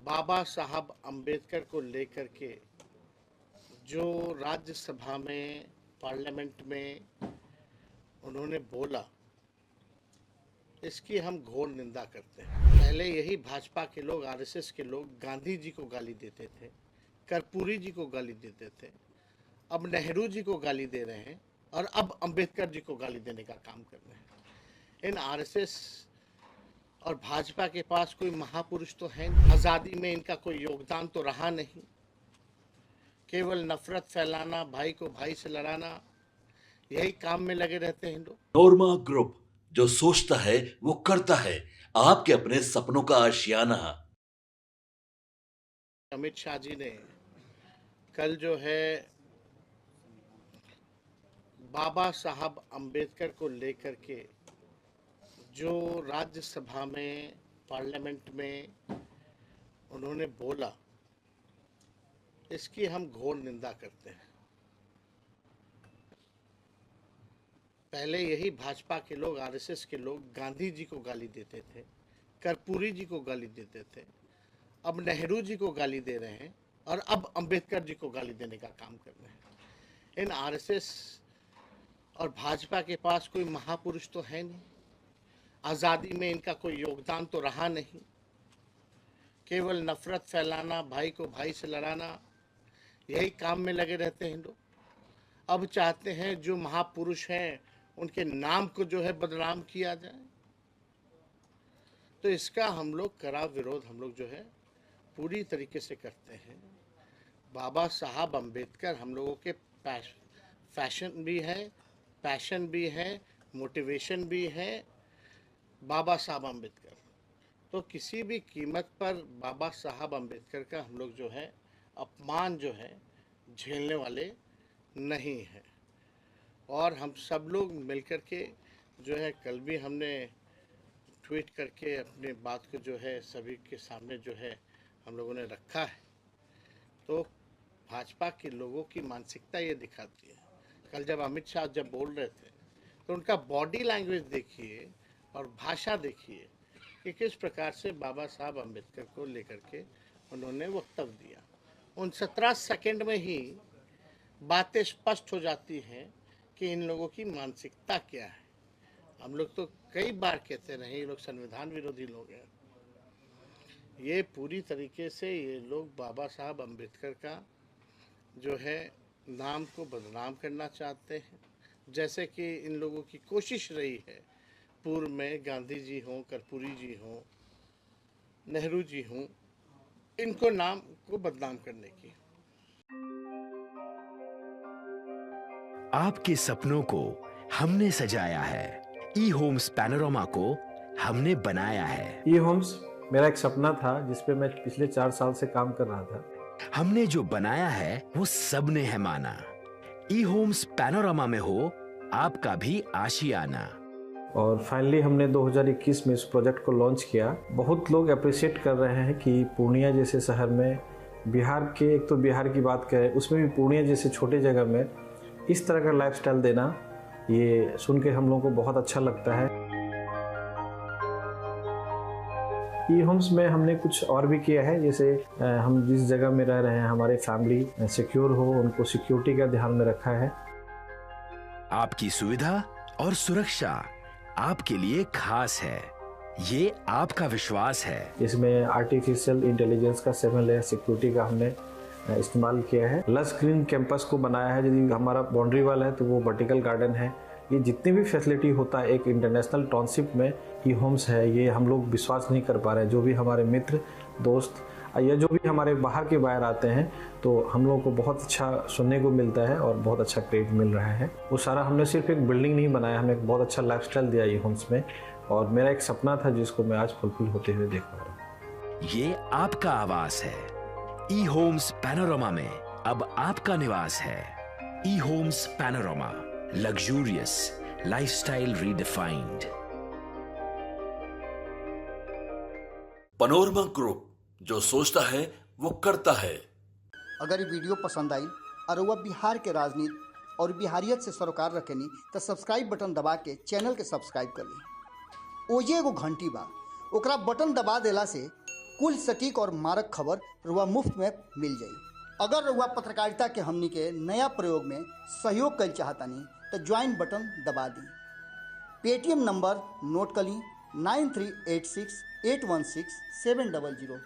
बाबा साहब अम्बेडकर को लेकर के जो राज्यसभा में पार्लियामेंट में उन्होंने बोला, इसकी हम घोर निंदा करते हैं। पहले यही भाजपा के लोग, आरएसएस के लोग गांधी जी को गाली देते थे, कर्पूरी जी को गाली देते थे, अब नेहरू जी को गाली दे रहे हैं और अब अम्बेडकर जी को गाली देने का काम कर रहे हैं। इन आरएसएस और भाजपा के पास कोई महापुरुष तो है नहीं, आज़ादी में इनका कोई योगदान तो रहा नहीं, केवल नफरत फैलाना, भाई को भाई से लड़ाना, यही काम में लगे रहते हैं लोग। पनोरमा ग्रुप, जो सोचता है वो करता है, आपके अपने सपनों का आशियाना। अमित शाह जी ने कल जो है बाबा साहब अम्बेडकर को लेकर के जो राज्यसभा में पार्लियामेंट में उन्होंने बोला, इसकी हम घोर निंदा करते हैं। पहले यही भाजपा के लोग, आरएसएस के लोग गांधी जी को गाली देते थे, कर्पूरी जी को गाली देते थे, अब नेहरू जी को गाली दे रहे हैं और अब अम्बेडकर जी को गाली देने का काम कर रहे हैं। इन आरएसएस और भाजपा के पास कोई महापुरुष तो है नहीं, आज़ादी में इनका कोई योगदान तो रहा नहीं, केवल नफरत फैलाना, भाई को भाई से लड़ाना, यही काम में लगे रहते हैं लोग। अब चाहते हैं जो महापुरुष हैं उनके नाम को जो है बदनाम किया जाए। तो इसका हम लोग कड़ा विरोध हम लोग जो है पूरी तरीके से करते हैं। बाबा साहब अम्बेडकर हम लोगों के फैशन भी है, पैशन भी है, मोटिवेशन भी है। बाबा साहब अम्बेडकर, तो किसी भी कीमत पर बाबा साहब अम्बेडकर का हम लोग जो है अपमान जो है झेलने वाले नहीं हैं। और हम सब लोग मिलकर के जो है, कल भी हमने ट्वीट करके अपने बात को जो है सभी के सामने जो है हम लोगों ने रखा है। तो भाजपा के लोगों की मानसिकता ये दिखाती है। कल जब अमित शाह जब बोल रहे थे तो उनका बॉडी लैंग्वेज देखिए और भाषा देखिए कि किस प्रकार से बाबा साहब अम्बेडकर को लेकर के उन्होंने वक्तव्य दिया। उन 17 सेकंड में ही बातें स्पष्ट हो जाती हैं कि इन लोगों की मानसिकता क्या है। हम लोग तो कई बार कहते रहे ये लोग संविधान विरोधी लोग हैं। ये पूरी तरीके से ये लोग बाबा साहब अम्बेडकर का जो है नाम को बदनाम करना चाहते हैं, जैसे कि इन लोगों की कोशिश रही है पूर्व में, गांधी जी हों, कर्पूरी जी हों, नेहरू जी हों, इनको नाम को बदनाम करने की। आपके सपनों को हमने सजाया है, ई होम्स पैनोरमा को हमने बनाया है। ई होम्स मेरा एक सपना था जिस पे मैं पिछले 4 साल से काम कर रहा था। हमने जो बनाया है वो सबने है माना। ई होम्स पैनोरमा में हो आपका भी आशियाना। और फाइनली हमने 2021 में इस प्रोजेक्ट को लॉन्च किया। बहुत लोग अप्रिशिएट कर रहे हैं कि पूर्णिया जैसे शहर में, बिहार के, एक तो बिहार की बात करें उसमें भी पूर्णिया जैसे छोटे जगह में इस तरह का लाइफस्टाइल देना, ये सुन के हम लोगों को बहुत अच्छा लगता है। ई होम्स में हमने कुछ और भी किया है, जैसे हम जिस जगह में रह रहे हैं हमारे फैमिली सिक्योर हो, उनको सिक्योरिटी का ध्यान में रखा है। आपकी सुविधा और सुरक्षा आपके लिए खास है, ये आपका विश्वास है। इसमें आर्टिफिशियल इंटेलिजेंस का 7 लेयर सिक्योरिटी का हमने इस्तेमाल किया है। लस ग्रीन कैंपस को बनाया है। यदि हमारा बाउंड्री वाल है तो वो वर्टिकल गार्डन है। ये जितनी भी फैसिलिटी होता है एक इंटरनेशनल टाउनशिप में ई होम्स है, ये हम लोग विश्वास नहीं कर पा रहे हैं। जो भी हमारे मित्र, दोस्त या जो भी हमारे बाहर के बाहर आते हैं तो हम लोगों को बहुत अच्छा सुनने को मिलता है और बहुत अच्छा क्रेडिट मिल रहा है। वो सारा हमने सिर्फ एक बिल्डिंग नहीं बनाया, हमने एक बहुत अच्छा लाइफस्टाइल दिया ई होम्स में। और मेरा एक सपना था जिसको मैं आज फुलफिल होते हुए देख पा रहा हूँ। ये आपका आवास है। ई होम्स पैनोरमा में अब आपका निवास है। E homes panorama, luxurious lifestyle redefined. Panorama group, जो सोचता है वो करता है। अगर ये वीडियो पसंद आई और वह बिहार के राजनीति और बिहारियत से सरोकार रखेनी तो सब्सक्राइब बटन दबा के चैनल के सब्सक्राइब कर ली। ओजे एगो घंटी बा, ओकरा बटन दबा देला से कुल सटीक और मारक खबर रुआ मुफ्त में मिल जाई। अगर रुआ पत्रकारिता के हमनी के नया प्रयोग में सहयोग कर चाहतानी तो ज्वाइन बटन दबा दी। पेटीएम नंबर नोट कर ली 9386816700।